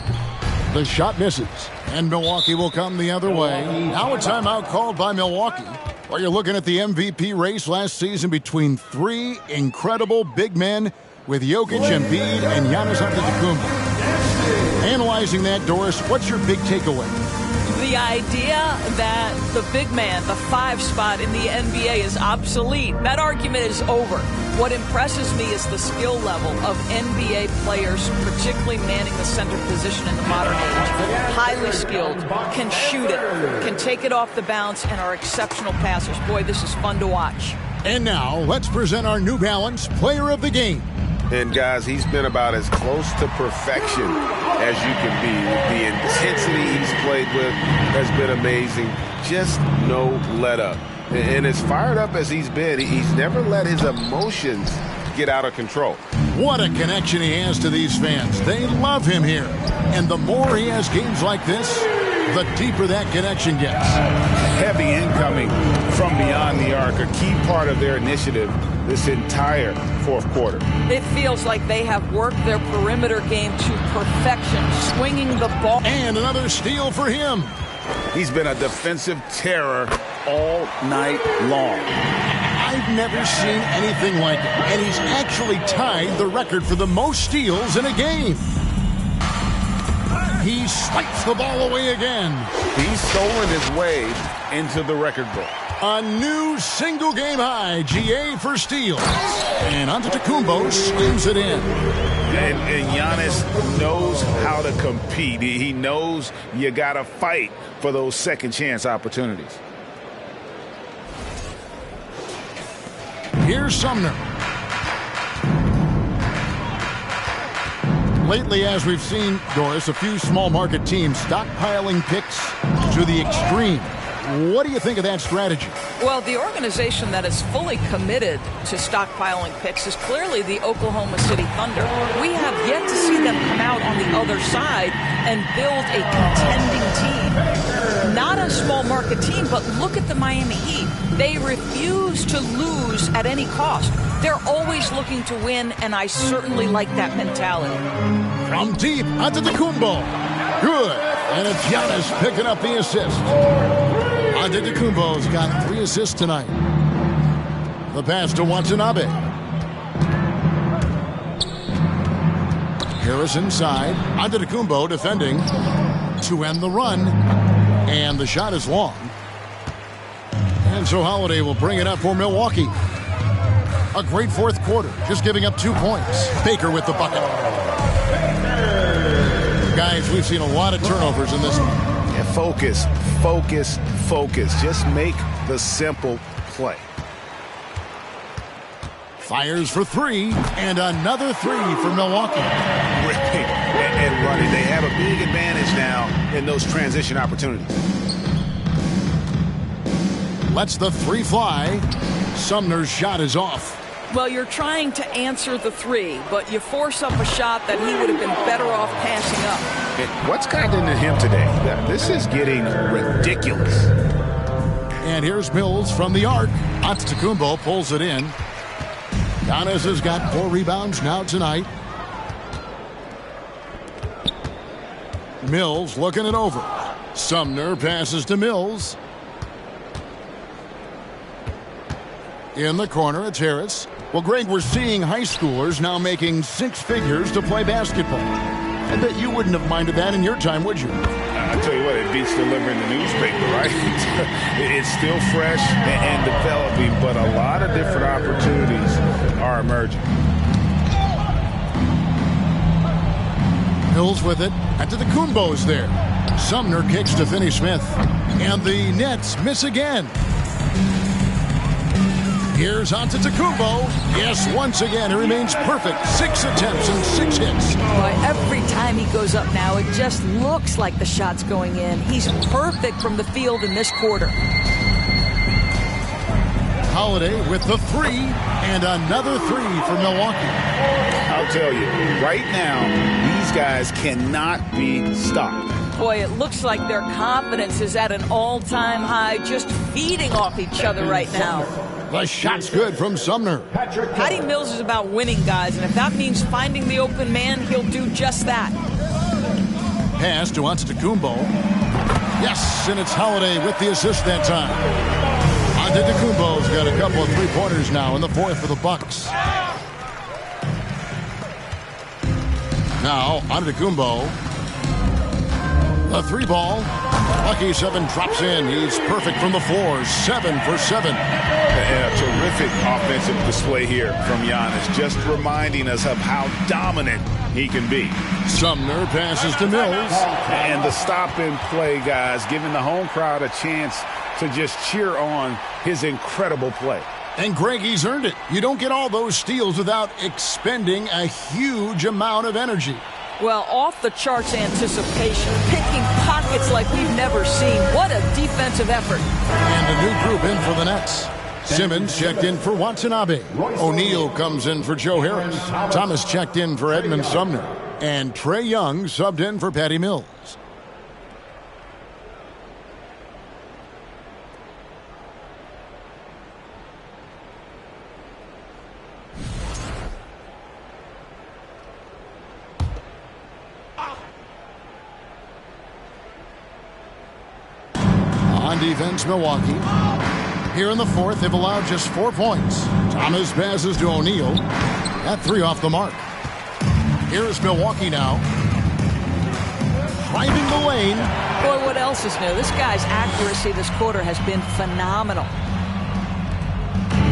The shot misses. And Milwaukee will come the other way. Now a timeout called by Milwaukee. While you're looking at the MVP race last season between 3 incredible big men with Jokic, Embiid, and Giannis Antetokounmpo. Analyzing that, Doris, what's your big takeaway? The idea that the big man, the 5 spot in the NBA is obsolete, that argument is over. What impresses me is the skill level of NBA players, particularly manning the center position in the modern age. Highly skilled, can shoot it, can take it off the bounce, and are exceptional passers. Boy, this is fun to watch. And now, let's present our New Balance Player of the Game. And, guys, he's been about as close to perfection as you can be. The intensity he's played with has been amazing. Just no let-up. And as fired up as he's been, he's never let his emotions get out of control. What a connection he has to these fans. They love him here. And the more he has games like this, the deeper that connection gets. Heavy incoming from beyond the arc, a key part of their initiative this entire fourth quarter. It feels like they have worked their perimeter game to perfection, swinging the ball. And another steal for him. He's been a defensive terror all night long. I've never seen anything like it. And he's actually tied the record for the most steals in a game. He swipes the ball away again. He's stolen his way into the record book. A new single-game high, GA for steals. And Antetokounmpo slams it in. And Giannis knows how to compete. He knows you got to fight for those second-chance opportunities. Here's Sumner. Lately, as we've seen, Doris, a few small market teams stockpiling picks to the extreme. What do you think of that strategy? Well, the organization that is fully committed to stockpiling picks is clearly the Oklahoma City Thunder. We have yet to see them come out on the other side and build a contending team. Not a small market team, but look at the Miami Heat. They refuse to lose at any cost. They're always looking to win, and I certainly like that mentality. From deep, Antetokounmpo. Good. And it's Giannis picking up the assist. Antetokounmpo's got 3 assists tonight. The pass to Watanabe. Harris inside. Antetokounmpo defending to end the run. And the shot is long. And so Holiday will bring it up for Milwaukee. A great fourth quarter, just giving up 2 points. Baker with the bucket. Guys, we've seen a lot of turnovers in this one. Yeah, focus, focus, focus. Just make the simple play. Fires for 3, and another 3 for Milwaukee. And running. They have a big advantage now in those transition opportunities. Lets the 3 fly. Sumner's shot is off. Well, you're trying to answer the 3, but you force up a shot that he would have been better off passing up. What's gotten into him today? This is getting ridiculous. And here's Mills from the arc. Antetokounmpo pulls it in. Giannis has got 4 rebounds now tonight. Mills looking it over. Sumner passes to Mills. In the corner, it's Harris. Well, Greg, we're seeing high schoolers now making 6 figures to play basketball. I bet you wouldn't have minded that in your time, would you? I tell you what, it beats delivering the newspaper, right? It's still fresh and developing, but a lot of different opportunities are emerging. Mills with it. Antetokounmpo's there. Sumner kicks to Finney-Smith. And the Nets miss again. Here's Antetokounmpo. Yes, once again, he remains perfect. 6 attempts and 6 hits. Boy, every time he goes up now, it just looks like the shot's going in. He's perfect from the field in this quarter. Holiday with the 3, and another 3 for Milwaukee. I'll tell you, right now, these guys cannot be stopped. Boy, it looks like their confidence is at an all-time high, just feeding off each other right now. The shot's good from Sumner. Patty Mills is about winning, guys, and if that means finding the open man, he'll do just that. Pass to Antetokounmpo. Yes, and it's Holiday with the assist that time. Antetokounmpo's got a couple of 3-pointers now in the fourth for the Bucks. Now, Antetokounmpo. The 3 ball. Lucky 7 drops in. He's perfect from the floor. 7 for 7. And a terrific offensive display here from Giannis, just reminding us of how dominant he can be. Sumner passes to Mills. And the stop and play, guys, giving the home crowd a chance to just cheer on his incredible play. And Greg, he's earned it. You don't get all those steals without expending a huge amount of energy. Well, off the charts anticipation, picking pockets like we've never seen. What a defensive effort. And a new group in for the Nets. Simmons checked in for Watanabe. O'Neal comes in for Joe Harris. Thomas checked in for Edmund Sumner. And Trae Young subbed in for Patty Mills. On defense, Milwaukee. Here in the fourth, they've allowed just 4 points. Thomas passes to O'Neal. That 3 off the mark. Here's Milwaukee now. Driving the lane. Boy, what else is new? This guy's accuracy this quarter has been phenomenal.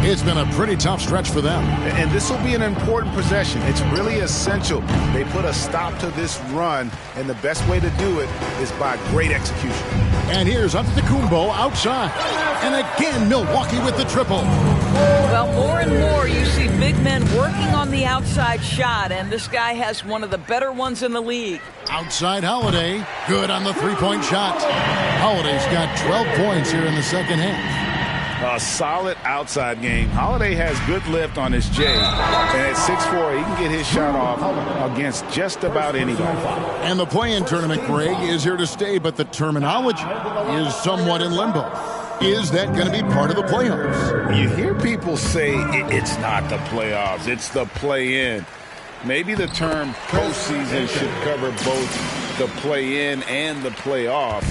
It's been a pretty tough stretch for them. And this will be an important possession. It's really essential. They put a stop to this run, and the best way to do it is by great execution. And here's Antetokounmpo outside. And again, Milwaukee with the triple. Well, more and more you see big men working on the outside shot, and this guy has one of the better ones in the league. Outside Holiday, good on the three-point shot. Holiday's got 12 points here in the second half. A solid outside game. Holiday has good lift on his J. And at 6'4", he can get his shot off against just about anybody. And the play-in tournament, Greg, is here to stay, but the terminology is somewhat in limbo. Is that going to be part of the playoffs? You hear people say it's not the playoffs, it's the play-in. Maybe the term postseason should cover both the play-in and the playoff.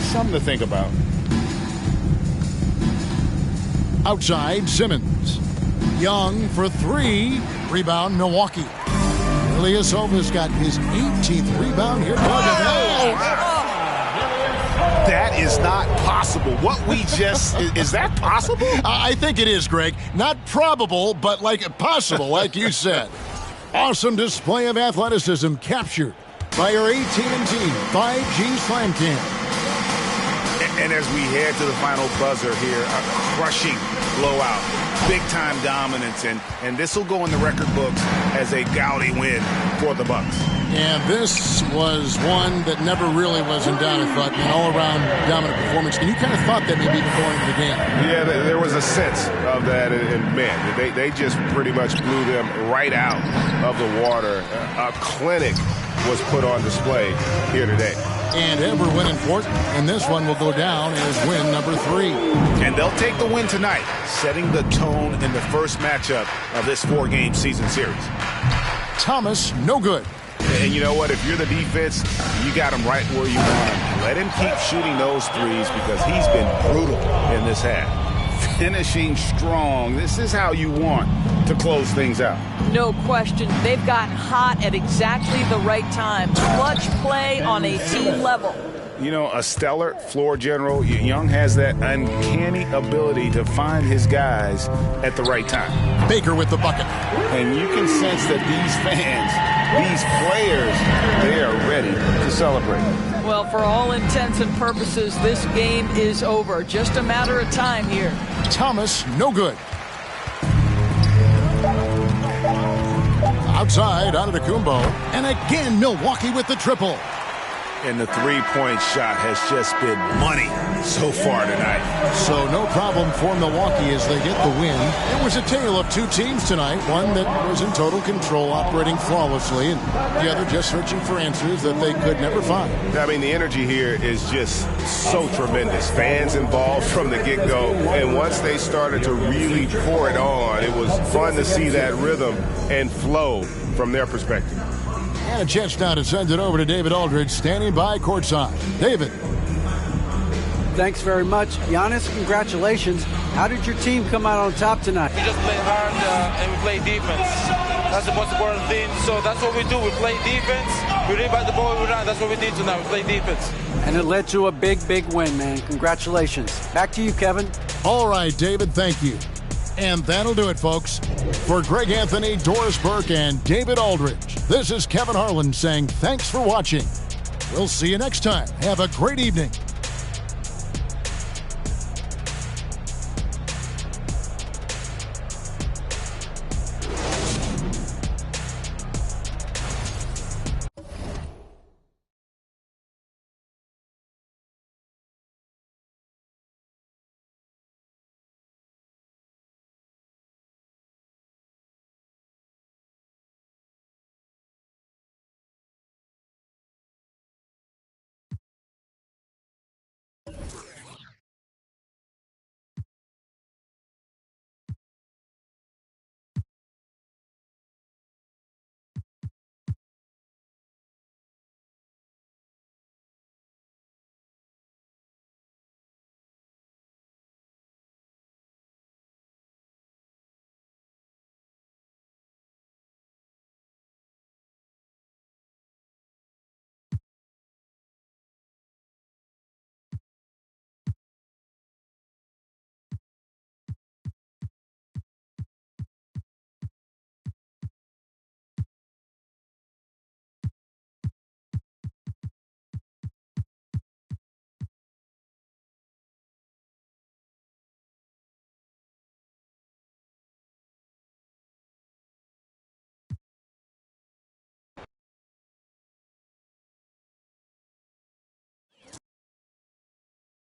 Something to think about. Outside, Simmons. Young for 3. Rebound, Milwaukee. Ilyasova's got his 18th rebound here. That is not possible. What we just... is that possible? I think it is, Greg. Not probable, but like possible, like you said. Awesome display of athleticism captured by our AT&T 5G Slam Cam. And as we head to the final buzzer here, a crushing blowout, big-time dominance, and this will go in the record books as a gaudy win for the Bucks. And this was one that never really was in doubt, I thought. An all-around dominant performance. And you kind of thought that maybe before into the game. Yeah, there was a sense of that, and man, they just pretty much blew them right out of the water. A clinic was put on display here today. And ever win important, and this one will go down as win number 3. And they'll take the win tonight, setting the tone in the first matchup of this 4-game season series. Thomas, no good. And you know what? If you're the defense, you got him right where you want him. Let him keep shooting those threes because he's been brutal in this half. Finishing strong. This is how you want to close things out. No question. They've gotten hot at exactly the right time. Clutch play on a team level. You know, a stellar floor general. Young has that uncanny ability to find his guys at the right time. Baker with the bucket. And you can sense that these fans, these players, they are ready to celebrate. Well, for all intents and purposes, this game is over. Just a matter of time here. Thomas, no good. Outside, Antetokounmpo. And again, Milwaukee with the triple. And the three-point shot has just been money so far tonight. So no problem for Milwaukee as they get the win. It was a tale of 2 teams tonight. One that was in total control, operating flawlessly, and the other just searching for answers that they could never find. I mean, the energy here is just so tremendous. Fans involved from the get-go, and once they started to really pour it on, it was fun to see that rhythm and flow from their perspective. And a chance now to send it over to David Aldridge, standing by courtside. David. Thanks very much. Giannis, congratulations. How did your team come out on top tonight? We just play hard and we play defense. That's the most important thing. So that's what we do. We play defense. We rebound the ball, we run. That's what we did tonight. We play defense. And it led to a big win, man. Congratulations. Back to you, Kevin. All right, David, thank you. And that'll do it, folks. For Greg Anthony, Doris Burke, and David Aldridge, this is Kevin Harlan saying thanks for watching. We'll see you next time. Have a great evening.